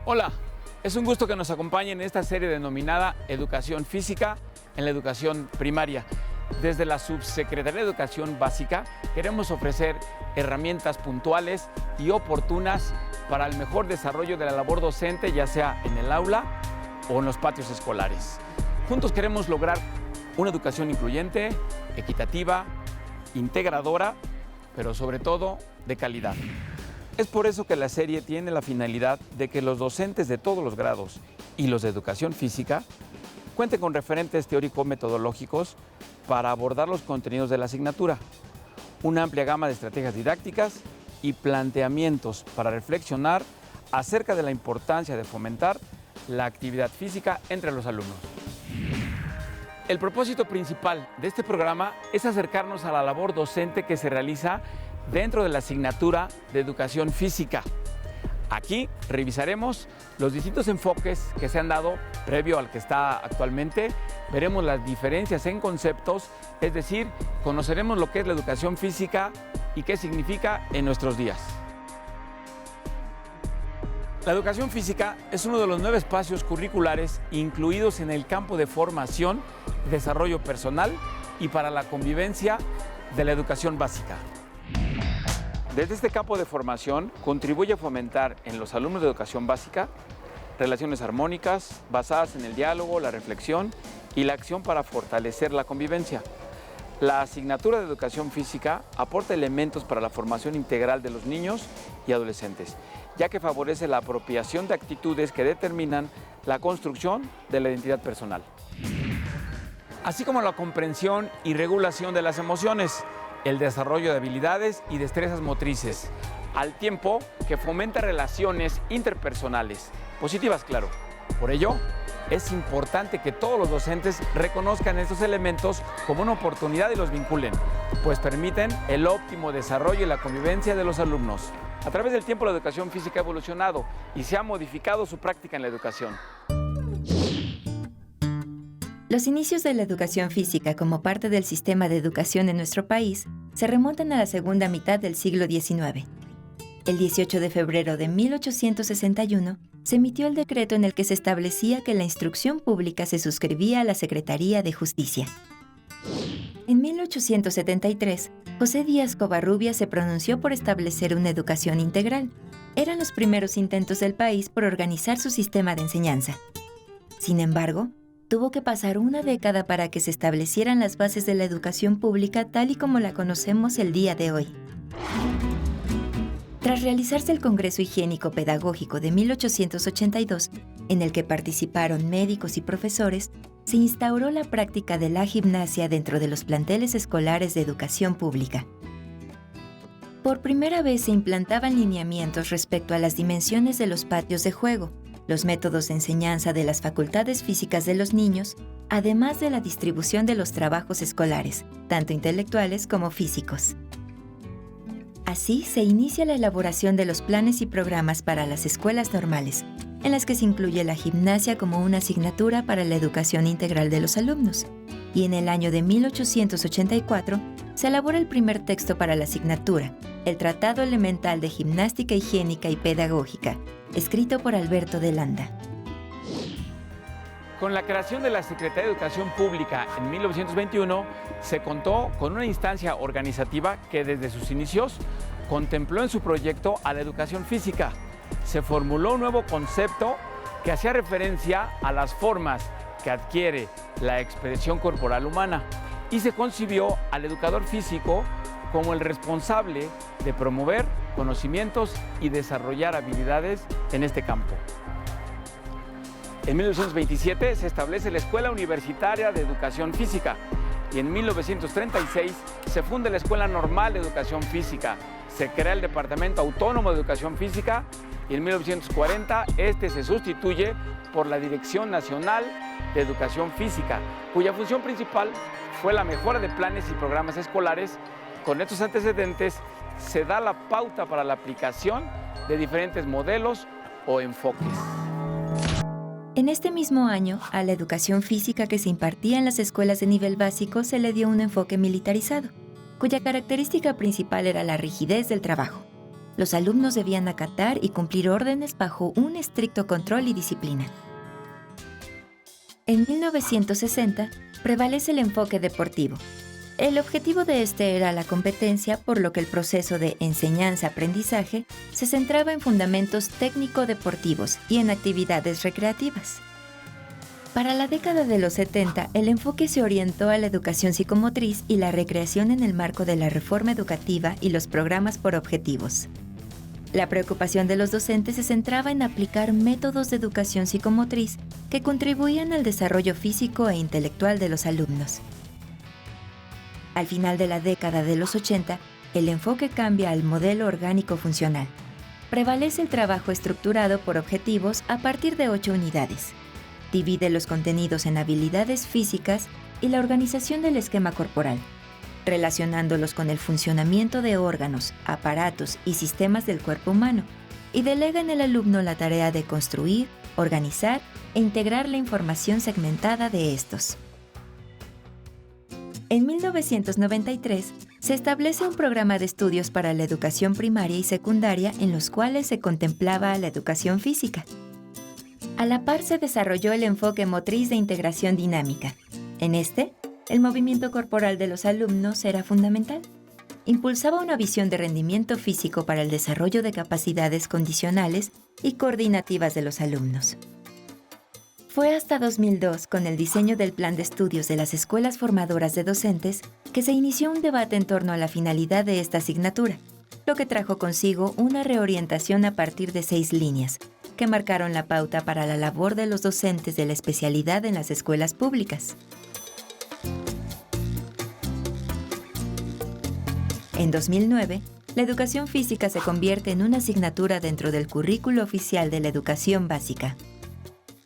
Hola, es un gusto que nos acompañen en esta serie denominada Educación Física en la Educación Primaria. Desde la Subsecretaría de Educación Básica queremos ofrecer herramientas puntuales y oportunas para el mejor desarrollo de la labor docente, ya sea en el aula o en los patios escolares. Juntos queremos lograr una educación incluyente, equitativa, integradora, pero sobre todo de calidad. Es por eso que la serie tiene la finalidad de que los docentes de todos los grados y los de educación física cuenten con referentes teórico-metodológicos para abordar los contenidos de la asignatura, una amplia gama de estrategias didácticas y planteamientos para reflexionar acerca de la importancia de fomentar la actividad física entre los alumnos. El propósito principal de este programa es acercarnos a la labor docente que se realiza dentro de la asignatura de Educación Física. Aquí revisaremos los distintos enfoques que se han dado previo al que está actualmente. Veremos las diferencias en conceptos, es decir, conoceremos lo que es la educación física y qué significa en nuestros días. La educación física es uno de los 9 espacios curriculares incluidos en el campo de formación, desarrollo personal y para la convivencia de la educación básica. Desde este campo de formación contribuye a fomentar en los alumnos de educación básica relaciones armónicas basadas en el diálogo, la reflexión y la acción para fortalecer la convivencia. La asignatura de educación física aporta elementos para la formación integral de los niños y adolescentes, ya que favorece la apropiación de actitudes que determinan la construcción de la identidad personal, así como la comprensión y regulación de las emociones, el desarrollo de habilidades y destrezas motrices, al tiempo que fomenta relaciones interpersonales, positivas, claro. Por ello, es importante que todos los docentes reconozcan estos elementos como una oportunidad y los vinculen, pues permiten el óptimo desarrollo y la convivencia de los alumnos. A través del tiempo, la educación física ha evolucionado y se ha modificado su práctica en la educación. Los inicios de la educación física como parte del sistema de educación en nuestro país se remontan a la segunda mitad del siglo XIX. El 18 de febrero de 1861 se emitió el decreto en el que se establecía que la instrucción pública se suscribía a la Secretaría de Justicia. En 1873, José Díaz Covarrubias se pronunció por establecer una educación integral. Eran los primeros intentos del país por organizar su sistema de enseñanza. Sin embargo, tuvo que pasar una década para que se establecieran las bases de la educación pública tal y como la conocemos el día de hoy. Tras realizarse el Congreso Higiénico Pedagógico de 1882, en el que participaron médicos y profesores, se instauró la práctica de la gimnasia dentro de los planteles escolares de educación pública. Por primera vez se implantaban lineamientos respecto a las dimensiones de los patios de juego, los métodos de enseñanza de las facultades físicas de los niños, además de la distribución de los trabajos escolares, tanto intelectuales como físicos. Así se inicia la elaboración de los planes y programas para las escuelas normales, en las que se incluye la gimnasia como una asignatura para la educación integral de los alumnos. Y en el año de 1884 se elabora el primer texto para la asignatura, el Tratado Elemental de Gimnástica Higiénica y Pedagógica, escrito por Alberto de Landa. Con la creación de la Secretaría de Educación Pública en 1921, se contó con una instancia organizativa que desde sus inicios contempló en su proyecto a la educación física. Se formuló un nuevo concepto que hacía referencia a las formas que adquiere la expresión corporal humana y se concibió al educador físico como el responsable de promover conocimientos y desarrollar habilidades en este campo. En 1927 se establece la Escuela Universitaria de Educación Física y en 1936 se funda la Escuela Normal de Educación Física. Se crea el Departamento Autónomo de Educación Física y en 1940 este se sustituye por la Dirección Nacional de Educación Física, cuya función principal fue la mejora de planes y programas escolares. Con estos antecedentes se da la pauta para la aplicación de diferentes modelos o enfoques. En este mismo año, a la educación física que se impartía en las escuelas de nivel básico se le dio un enfoque militarizado, cuya característica principal era la rigidez del trabajo. Los alumnos debían acatar y cumplir órdenes bajo un estricto control y disciplina. En 1960, prevalece el enfoque deportivo. El objetivo de este era la competencia, por lo que el proceso de enseñanza-aprendizaje se centraba en fundamentos técnico-deportivos y en actividades recreativas. Para la década de los 70, el enfoque se orientó a la educación psicomotriz y la recreación en el marco de la reforma educativa y los programas por objetivos. La preocupación de los docentes se centraba en aplicar métodos de educación psicomotriz que contribuían al desarrollo físico e intelectual de los alumnos. Al final de la década de los 80, el enfoque cambia al modelo orgánico funcional. Prevalece el trabajo estructurado por objetivos a partir de 8 unidades. Divide los contenidos en habilidades físicas y la organización del esquema corporal, relacionándolos con el funcionamiento de órganos, aparatos y sistemas del cuerpo humano, y delega en el alumno la tarea de construir, organizar e integrar la información segmentada de estos. En 1993, se establece un programa de estudios para la educación primaria y secundaria en los cuales se contemplaba la educación física. A la par se desarrolló el enfoque motriz de integración dinámica. En este, el movimiento corporal de los alumnos era fundamental. Impulsaba una visión de rendimiento físico para el desarrollo de capacidades condicionales y coordinativas de los alumnos. Fue hasta 2002, con el diseño del plan de estudios de las escuelas formadoras de docentes, que se inició un debate en torno a la finalidad de esta asignatura, lo que trajo consigo una reorientación a partir de 6 líneas, que marcaron la pauta para la labor de los docentes de la especialidad en las escuelas públicas. En 2009, la educación física se convierte en una asignatura dentro del currículo oficial de la educación básica.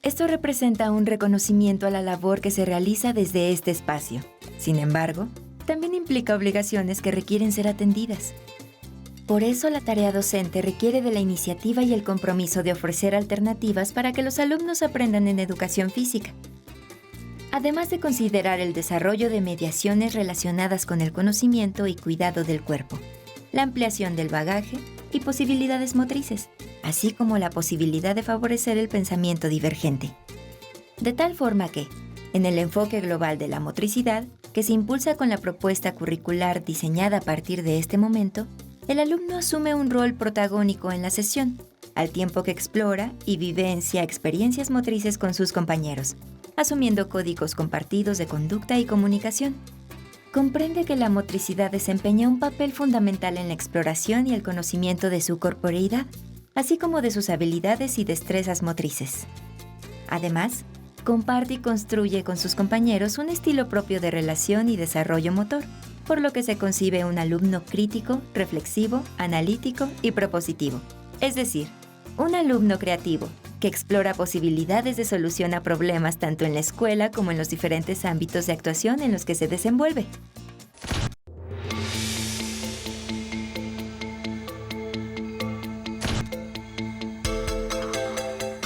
Esto representa un reconocimiento a la labor que se realiza desde este espacio. Sin embargo, también implica obligaciones que requieren ser atendidas. Por eso, la tarea docente requiere de la iniciativa y el compromiso de ofrecer alternativas para que los alumnos aprendan en educación física. Además de considerar el desarrollo de mediaciones relacionadas con el conocimiento y cuidado del cuerpo, la ampliación del bagaje y posibilidades motrices, así como la posibilidad de favorecer el pensamiento divergente. De tal forma que, en el enfoque global de la motricidad, que se impulsa con la propuesta curricular diseñada a partir de este momento, el alumno asume un rol protagónico en la sesión, al tiempo que explora y vivencia experiencias motrices con sus compañeros, asumiendo códigos compartidos de conducta y comunicación. Comprende que la motricidad desempeña un papel fundamental en la exploración y el conocimiento de su corporeidad, así como de sus habilidades y destrezas motrices. Además, comparte y construye con sus compañeros un estilo propio de relación y desarrollo motor, por lo que se concibe un alumno crítico, reflexivo, analítico y propositivo, es decir, un alumno creativo, que explora posibilidades de solución a problemas tanto en la escuela como en los diferentes ámbitos de actuación en los que se desenvuelve.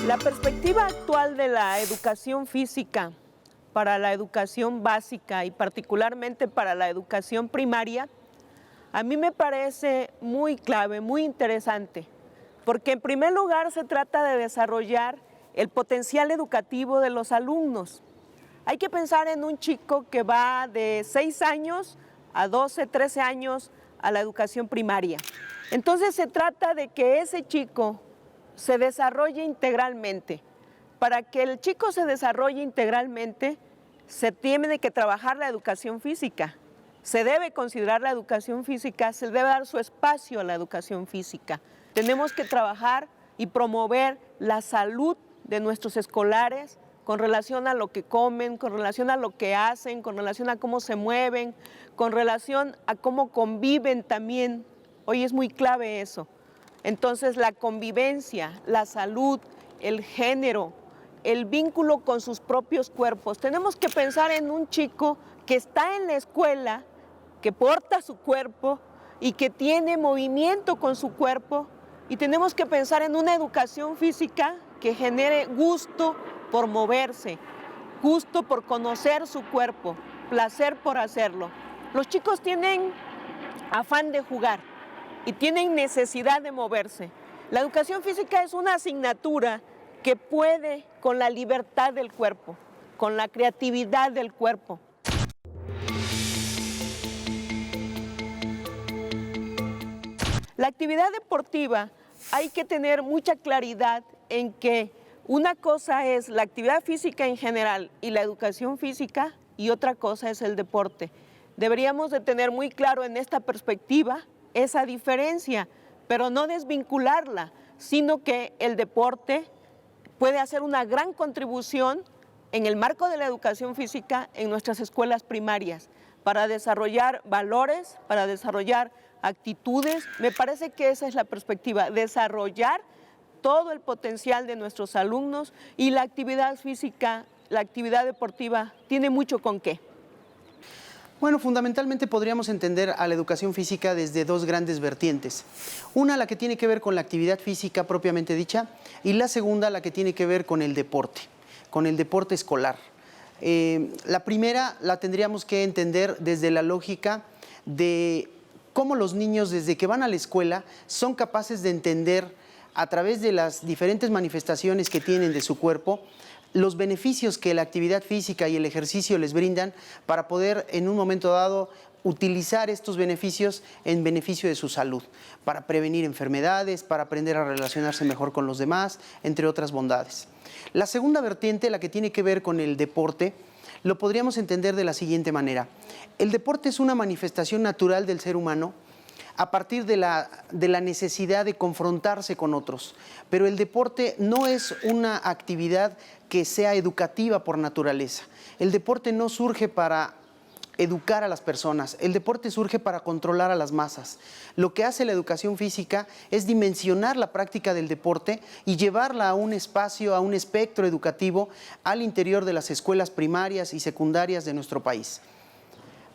La perspectiva actual de la educación física para la educación básica y particularmente para la educación primaria, a mí me parece muy clave, muy interesante, porque en primer lugar se trata de desarrollar el potencial educativo de los alumnos. Hay que pensar en un chico que va de 6 años a 12, 13 años a la educación primaria. Entonces se trata de que ese chico se desarrolle integralmente. Para que el chico se desarrolle integralmente, se tiene que trabajar la educación física. Se debe considerar la educación física, se debe dar su espacio a la educación física. Tenemos que trabajar y promover la salud de nuestros escolares con relación a lo que comen, con relación a lo que hacen, con relación a cómo se mueven, con relación a cómo conviven también. Hoy es muy clave eso. Entonces, la convivencia, la salud, el género, el vínculo con sus propios cuerpos. Tenemos que pensar en un chico que está en la escuela, que porta su cuerpo y que tiene movimiento con su cuerpo. Y tenemos que pensar en una educación física que genere gusto por moverse, gusto por conocer su cuerpo, placer por hacerlo. Los chicos tienen afán de jugar. y tienen necesidad de moverse. La educación física es una asignatura que puede con la libertad del cuerpo, con la creatividad del cuerpo. La actividad deportiva hay que tener mucha claridad en que una cosa es la actividad física en general y la educación física y otra cosa es el deporte. Deberíamos de tener muy claro en esta perspectiva esa diferencia, pero no desvincularla, sino que el deporte puede hacer una gran contribución en el marco de la educación física en nuestras escuelas primarias para desarrollar valores, para desarrollar actitudes. Me parece que esa es la perspectiva, desarrollar todo el potencial de nuestros alumnos, y la actividad física, la actividad deportiva tiene mucho con qué. Bueno, fundamentalmente podríamos entender a la educación física desde dos grandes vertientes. Una, la que tiene que ver con la actividad física propiamente dicha, y la segunda, la que tiene que ver con el deporte escolar. La primera la tendríamos que entender desde la lógica de cómo los niños, desde que van a la escuela, son capaces de entender a través de las diferentes manifestaciones que tienen de su cuerpo, los beneficios que la actividad física y el ejercicio les brindan para poder en un momento dado utilizar estos beneficios en beneficio de su salud, para prevenir enfermedades, para aprender a relacionarse mejor con los demás, entre otras bondades. La segunda vertiente, la que tiene que ver con el deporte, lo podríamos entender de la siguiente manera. El deporte es una manifestación natural del ser humano a partir de la necesidad de confrontarse con otros. Pero el deporte no es una actividad que sea educativa por naturaleza. El deporte no surge para educar a las personas, el deporte surge para controlar a las masas. Lo que hace la educación física es dimensionar la práctica del deporte y llevarla a un espacio, a un espectro educativo al interior de las escuelas primarias y secundarias de nuestro país.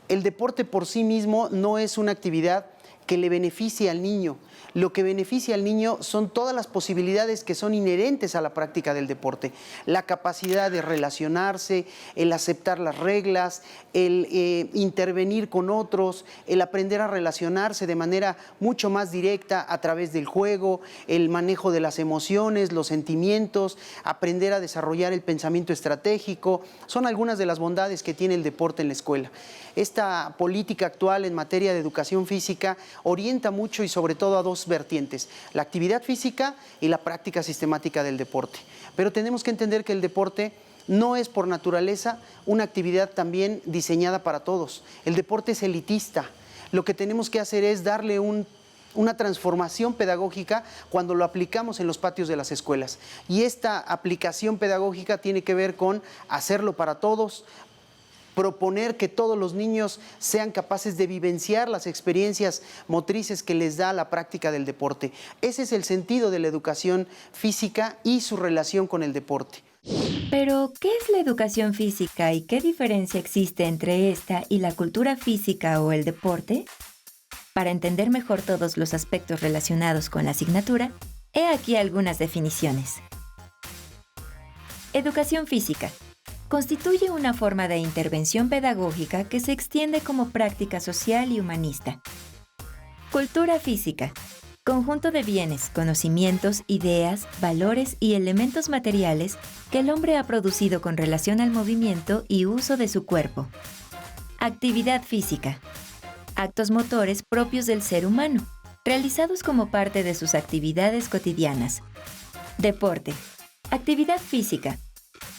El deporte por sí mismo no es una actividad que le beneficie al niño. Lo que beneficia al niño son todas las posibilidades que son inherentes a la práctica del deporte. La capacidad de relacionarse, el aceptar las reglas, el intervenir con otros, el aprender a relacionarse de manera mucho más directa a través del juego, el manejo de las emociones, los sentimientos, aprender a desarrollar el pensamiento estratégico. Son algunas de las bondades que tiene el deporte en la escuela. Esta política actual en materia de educación física orienta mucho y sobre todo a dos vertientes, la actividad física y la práctica sistemática del deporte. Pero tenemos que entender que el deporte no es por naturaleza una actividad también diseñada para todos. El deporte es elitista. Lo que tenemos que hacer es darle una transformación pedagógica cuando lo aplicamos en los patios de las escuelas. Y esta aplicación pedagógica tiene que ver con hacerlo para todos, proponer que todos los niños sean capaces de vivenciar las experiencias motrices que les da la práctica del deporte. Ese es el sentido de la educación física y su relación con el deporte. Pero, ¿qué es la educación física y qué diferencia existe entre esta y la cultura física o el deporte? Para entender mejor todos los aspectos relacionados con la asignatura, he aquí algunas definiciones. Educación física. Constituye una forma de intervención pedagógica que se extiende como práctica social y humanista. Cultura física. Conjunto de bienes, conocimientos, ideas, valores y elementos materiales que el hombre ha producido con relación al movimiento y uso de su cuerpo. Actividad física. Actos motores propios del ser humano, realizados como parte de sus actividades cotidianas. Deporte. Actividad física.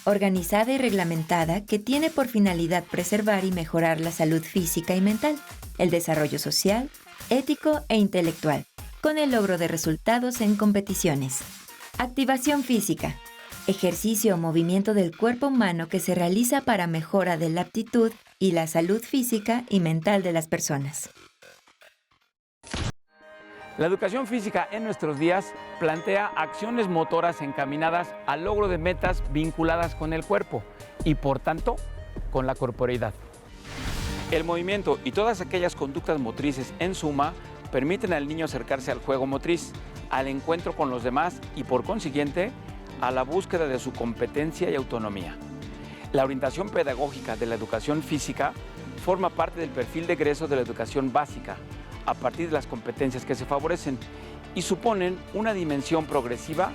Organizada y reglamentada que tiene por finalidad preservar y mejorar la salud física y mental, el desarrollo social, ético e intelectual, con el logro de resultados en competiciones. Activación física. Ejercicio o movimiento del cuerpo humano que se realiza para mejora de la aptitud y la salud física y mental de las personas. La educación física en nuestros días plantea acciones motoras encaminadas al logro de metas vinculadas con el cuerpo y, por tanto, con la corporeidad. El movimiento y todas aquellas conductas motrices, en suma, permiten al niño acercarse al juego motriz, al encuentro con los demás y, por consiguiente, a la búsqueda de su competencia y autonomía. La orientación pedagógica de la educación física forma parte del perfil de egreso de la educación básica, a partir de las competencias que se favorecen y suponen una dimensión progresiva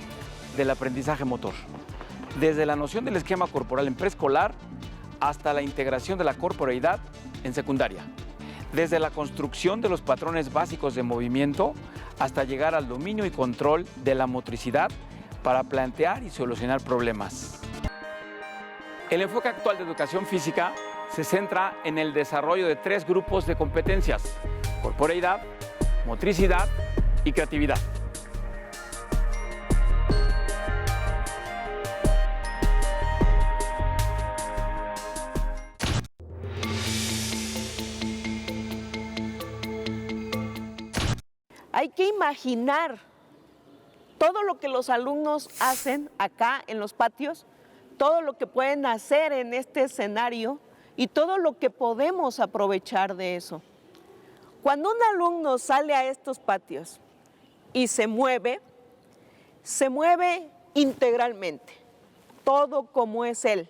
del aprendizaje motor. Desde la noción del esquema corporal en preescolar hasta la integración de la corporeidad en secundaria. Desde la construcción de los patrones básicos de movimiento hasta llegar al dominio y control de la motricidad para plantear y solucionar problemas. El enfoque actual de educación física se centra en el desarrollo de 3 grupos de competencias: corporeidad, motricidad y creatividad. Hay que imaginar todo lo que los alumnos hacen acá en los patios, todo lo que pueden hacer en este escenario y todo lo que podemos aprovechar de eso. Cuando un alumno sale a estos patios y se mueve integralmente, todo como es él,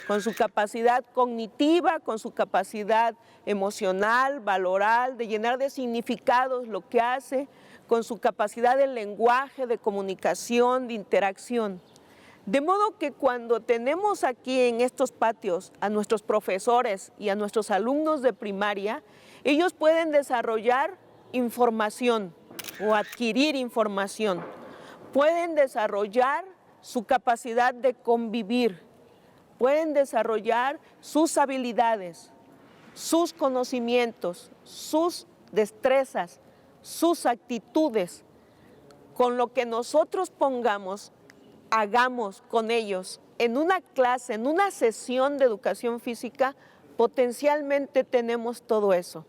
con su capacidad cognitiva, con su capacidad emocional, valoral, de llenar de significados lo que hace, con su capacidad de lenguaje, de comunicación, de interacción. De modo que cuando tenemos aquí en estos patios a nuestros profesores y a nuestros alumnos de primaria, ellos pueden desarrollar información o adquirir información, pueden desarrollar su capacidad de convivir, pueden desarrollar sus habilidades, sus conocimientos, sus destrezas, sus actitudes. Con lo que nosotros pongamos, hagamos con ellos en una clase, en una sesión de educación física, potencialmente tenemos todo eso.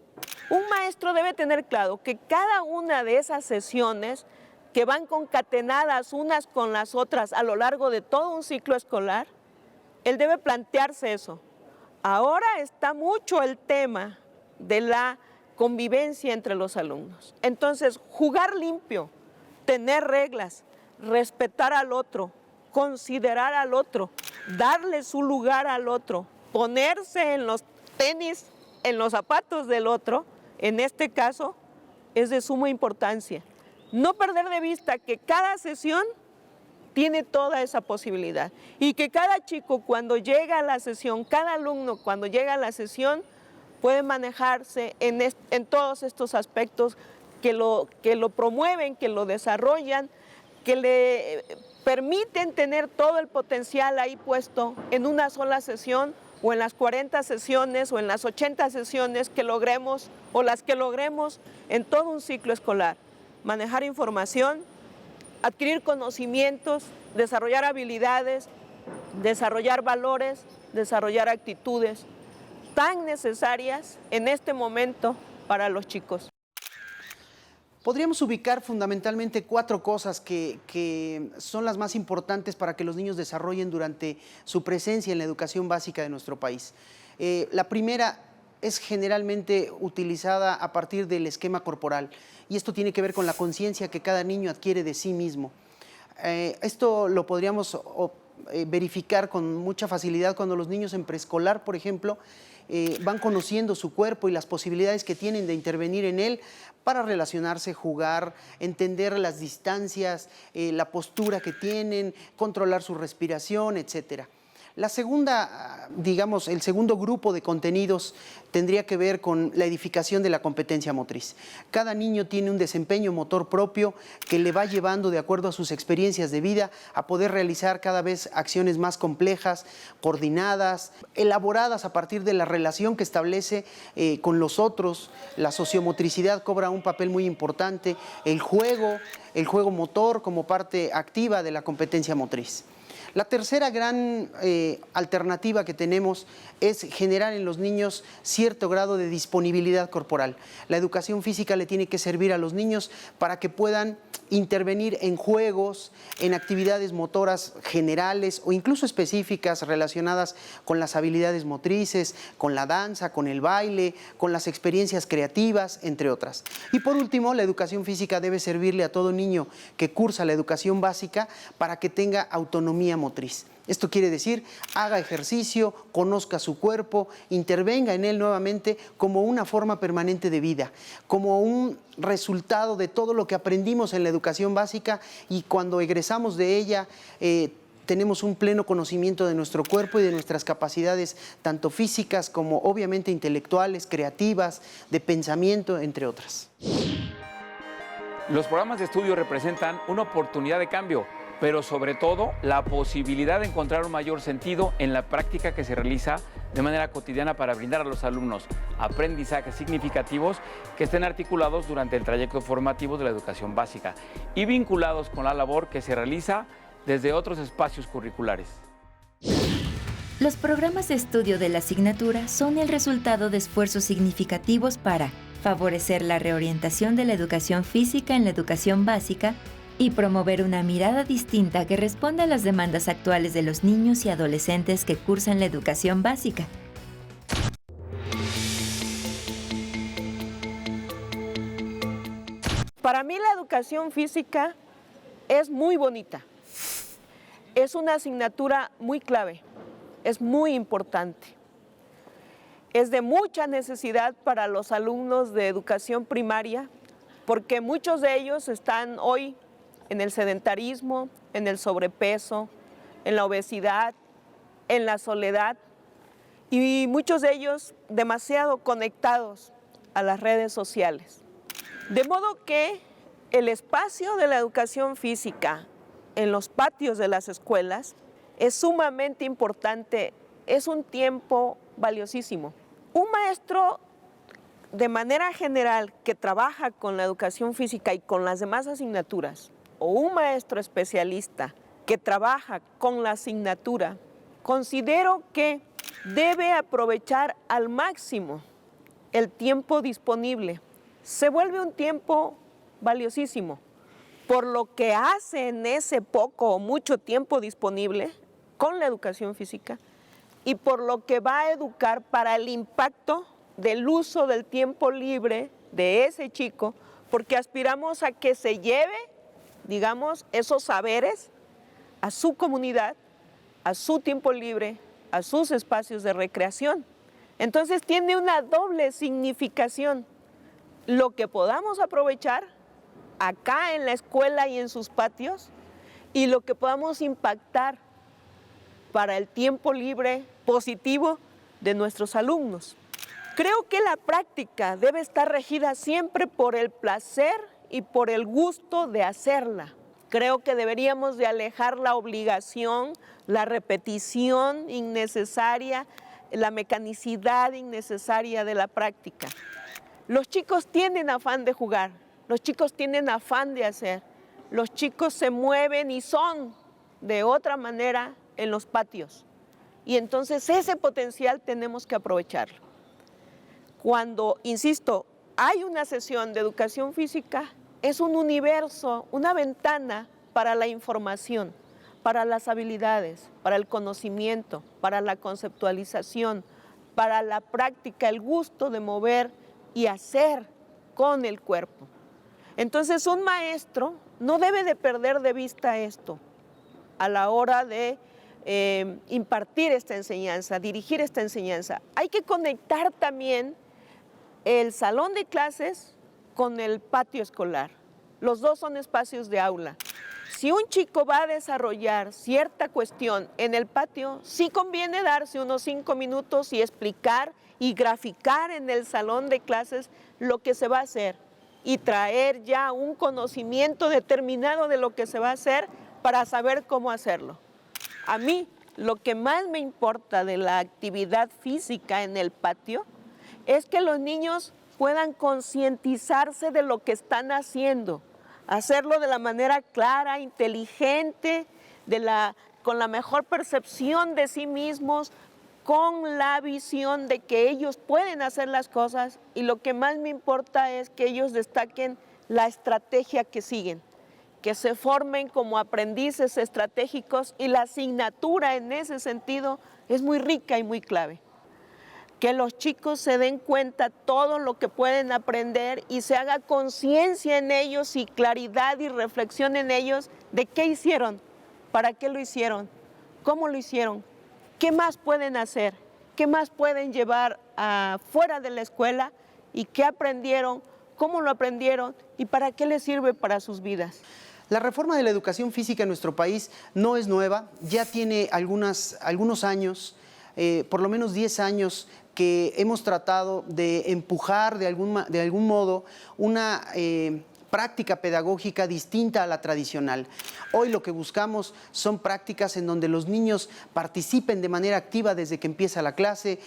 Un maestro debe tener claro que cada una de esas sesiones que van concatenadas unas con las otras a lo largo de todo un ciclo escolar, él debe plantearse eso. Ahora está mucho el tema de la convivencia entre los alumnos. Entonces, jugar limpio, tener reglas, respetar al otro, considerar al otro, darle su lugar al otro, ponerse en los tenis, en los zapatos del otro, en este caso, es de suma importancia. No perder de vista que cada sesión tiene toda esa posibilidad y que cada chico cuando llega a la sesión, cada alumno cuando llega a la sesión puede manejarse en todos estos aspectos que lo promueven, que lo desarrollan, que le permiten tener todo el potencial ahí puesto en una sola sesión o en las 40 sesiones o en las 80 sesiones que logremos o las que logremos en todo un ciclo escolar. Manejar información, adquirir conocimientos, desarrollar habilidades, desarrollar valores, desarrollar actitudes tan necesarias en este momento para los chicos. Podríamos ubicar fundamentalmente 4 cosas que son las más importantes para que los niños desarrollen durante su presencia en la educación básica de nuestro país. La primera es generalmente utilizada a partir del esquema corporal y esto tiene que ver con la conciencia que cada niño adquiere de sí mismo. Esto lo podríamos verificar con mucha facilidad cuando los niños en preescolar, por ejemplo, van conociendo su cuerpo y las posibilidades que tienen de intervenir en él para relacionarse, jugar, entender las distancias, la postura que tienen, controlar su respiración, etcétera. La segunda, digamos, el segundo grupo de contenidos tendría que ver con la edificación de la competencia motriz. Cada niño tiene un desempeño motor propio que le va llevando, de acuerdo a sus experiencias de vida, a poder realizar cada vez acciones más complejas, coordinadas, elaboradas a partir de la relación que establece con los otros. La sociomotricidad cobra un papel muy importante, el juego motor como parte activa de la competencia motriz. La tercera gran alternativa que tenemos es generar en los niños cierto grado de disponibilidad corporal. La educación física le tiene que servir a los niños para que puedan intervenir en juegos, en actividades motoras generales o incluso específicas relacionadas con las habilidades motrices, con la danza, con el baile, con las experiencias creativas, entre otras. Y por último, la educación física debe servirle a todo niño que cursa la educación básica para que tenga autonomía motora. motriz. Esto quiere decir, haga ejercicio, conozca su cuerpo, intervenga en él nuevamente como una forma permanente de vida, como un resultado de todo lo que aprendimos en la educación básica, y cuando egresamos de ella tenemos un pleno conocimiento de nuestro cuerpo y de nuestras capacidades, tanto físicas como obviamente intelectuales, creativas, de pensamiento, entre otras. Los programas de estudio representan una oportunidad de cambio, pero sobre todo la posibilidad de encontrar un mayor sentido en la práctica que se realiza de manera cotidiana para brindar a los alumnos aprendizajes significativos que estén articulados durante el trayecto formativo de la educación básica y vinculados con la labor que se realiza desde otros espacios curriculares. Los programas de estudio de la asignatura son el resultado de esfuerzos significativos para favorecer la reorientación de la educación física en la educación básica y promover una mirada distinta que responda a las demandas actuales de los niños y adolescentes que cursan la educación básica. Para mí la educación física es muy bonita. Es una asignatura muy clave, es muy importante. Es de mucha necesidad para los alumnos de educación primaria, porque muchos de ellos están hoy en el sedentarismo, en el sobrepeso, en la obesidad, en la soledad, y muchos de ellos demasiado conectados a las redes sociales. De modo que el espacio de la educación física en los patios de las escuelas es sumamente importante, es un tiempo valiosísimo. Un maestro, de manera general, que trabaja con la educación física y con las demás asignaturas, o un maestro especialista que trabaja con la asignatura, considero que debe aprovechar al máximo el tiempo disponible. Se vuelve un tiempo valiosísimo por lo que hace en ese poco o mucho tiempo disponible con la educación física y por lo que va a educar para el impacto del uso del tiempo libre de ese chico, porque aspiramos a que se lleve, digamos, esos saberes a su comunidad, a su tiempo libre, a sus espacios de recreación. Entonces tiene una doble significación. Lo que podamos aprovechar acá en la escuela y en sus patios, y lo que podamos impactar para el tiempo libre positivo de nuestros alumnos. Creo que la práctica debe estar regida siempre por el placer y por el gusto de hacerla. Creo que deberíamos de alejar la obligación, la repetición innecesaria, la mecanicidad innecesaria de la práctica. Los chicos tienen afán de jugar, los chicos tienen afán de hacer, los chicos se mueven y son de otra manera en los patios. Y entonces ese potencial tenemos que aprovecharlo. Cuando, insisto, hay una sesión de educación física, es un universo, una ventana para la información, para las habilidades, para el conocimiento, para la conceptualización, para la práctica, el gusto de mover y hacer con el cuerpo. Entonces, un maestro no debe de perder de vista esto a la hora de impartir esta enseñanza, dirigir esta enseñanza. Hay que conectar también el salón de clases con el patio escolar. Los dos son espacios de aula. Si un chico va a desarrollar cierta cuestión en el patio, sí conviene darse unos 5 minutos y explicar y graficar en el salón de clases lo que se va a hacer y traer ya un conocimiento determinado de lo que se va a hacer para saber cómo hacerlo. A mí, lo que más me importa de la actividad física en el patio es que los niños puedan concientizarse de lo que están haciendo, hacerlo de la manera clara, inteligente, con la mejor percepción de sí mismos, con la visión de que ellos pueden hacer las cosas, y lo que más me importa es que ellos destaquen la estrategia que siguen, que se formen como aprendices estratégicos, y la asignatura en ese sentido es muy rica y muy clave. Que los chicos se den cuenta todo lo que pueden aprender y se haga conciencia en ellos y claridad y reflexión en ellos de qué hicieron, para qué lo hicieron, ¿Cómo lo hicieron? ¿Qué más pueden hacer? ¿Qué más pueden llevar fuera de la escuela? ¿Y qué aprendieron? ¿Cómo lo aprendieron? ¿Y para qué les sirve para sus vidas? La reforma de la educación física en nuestro país no es nueva, ya tiene algunos años, por lo menos 10 años, que hemos tratado de empujar de algún modo una práctica pedagógica distinta a la tradicional. Hoy lo que buscamos son prácticas en donde los niños participen de manera activa desde que empieza la clase.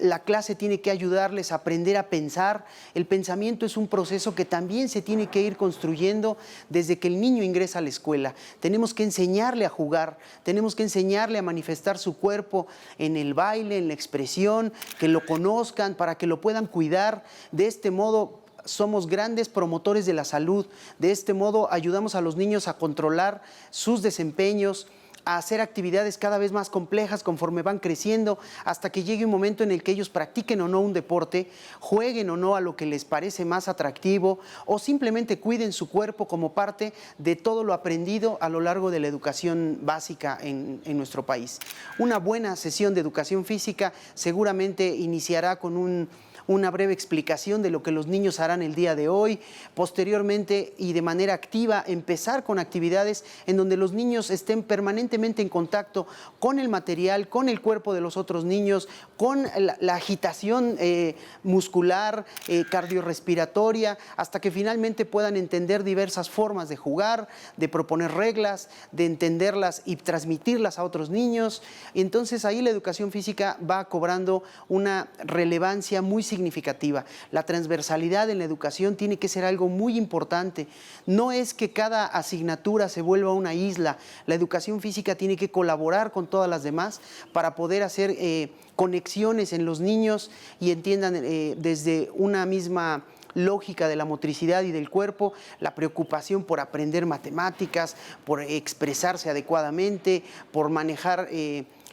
La clase tiene que ayudarles a aprender a pensar. El pensamiento es un proceso que también se tiene que ir construyendo desde que el niño ingresa a la escuela. Tenemos que enseñarle a jugar, tenemos que enseñarle a manifestar su cuerpo en el baile, en la expresión, que lo conozcan para que lo puedan cuidar. De este modo somos grandes promotores de la salud. De este modo ayudamos a los niños a controlar sus desempeños, a hacer actividades cada vez más complejas conforme van creciendo, hasta que llegue un momento en el que ellos practiquen o no un deporte, jueguen o no a lo que les parece más atractivo, o simplemente cuiden su cuerpo como parte de todo lo aprendido a lo largo de la educación básica en nuestro país. Una buena sesión de educación física seguramente iniciará con una breve explicación de lo que los niños harán el día de hoy. Posteriormente y de manera activa, empezar con actividades en donde los niños estén permanentemente en contacto con el material, con el cuerpo de los otros niños, con la agitación muscular, cardiorrespiratoria, hasta que finalmente puedan entender diversas formas de jugar, de proponer reglas, de entenderlas y transmitirlas a otros niños. Y entonces ahí la educación física va cobrando una relevancia muy significativa. La transversalidad en la educación tiene que ser algo muy importante. No es que cada asignatura se vuelva una isla. La educación física tiene que colaborar con todas las demás para poder hacer conexiones en los niños y entiendan desde una misma lógica de la motricidad y del cuerpo, la preocupación por aprender matemáticas, por expresarse adecuadamente, por manejar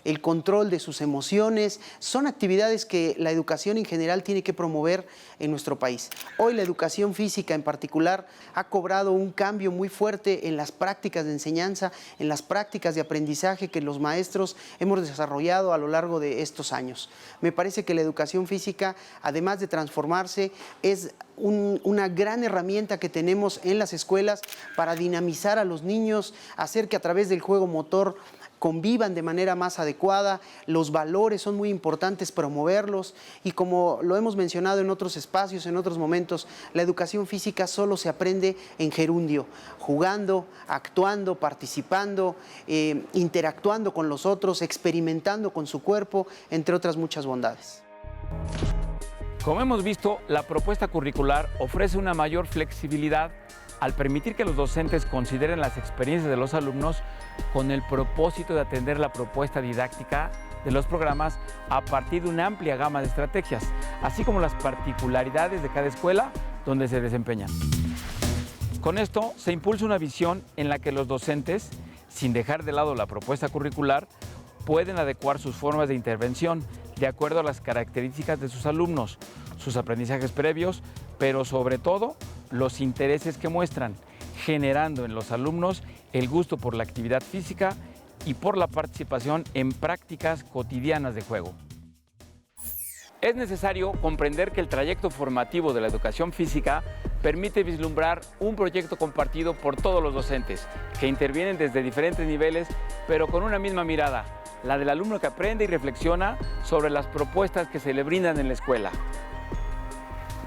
el control de sus emociones. Son actividades que la educación en general tiene que promover en nuestro país. Hoy la educación física en particular ha cobrado un cambio muy fuerte en las prácticas de enseñanza, en las prácticas de aprendizaje que los maestros hemos desarrollado a lo largo de estos años. Me parece que la educación física, además de transformarse, es una gran herramienta que tenemos en las escuelas para dinamizar a los niños, hacer que a través del juego motor convivan de manera más adecuada. Los valores son muy importantes, promoverlos, y como lo hemos mencionado en otros espacios, en otros momentos, la educación física solo se aprende en gerundio, jugando, actuando, participando, interactuando con los otros, experimentando con su cuerpo, entre otras muchas bondades. Como hemos visto, la propuesta curricular ofrece una mayor flexibilidad al permitir que los docentes consideren las experiencias de los alumnos con el propósito de atender la propuesta didáctica de los programas a partir de una amplia gama de estrategias, así como las particularidades de cada escuela donde se desempeñan. Con esto se impulsa una visión en la que los docentes, sin dejar de lado la propuesta curricular, pueden adecuar sus formas de intervención de acuerdo a las características de sus alumnos, sus aprendizajes previos, pero sobre todo los intereses que muestran, generando en los alumnos el gusto por la actividad física y por la participación en prácticas cotidianas de juego. Es necesario comprender que el trayecto formativo de la educación física permite vislumbrar un proyecto compartido por todos los docentes, que intervienen desde diferentes niveles, pero con una misma mirada, la del alumno que aprende y reflexiona sobre las propuestas que se le brindan en la escuela.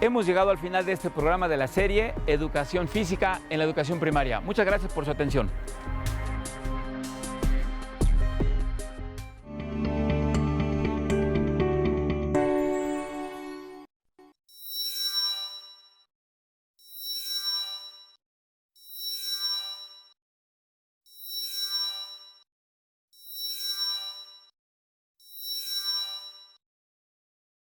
Hemos llegado al final de este programa de la serie Educación Física en la Educación Primaria. Muchas gracias por su atención.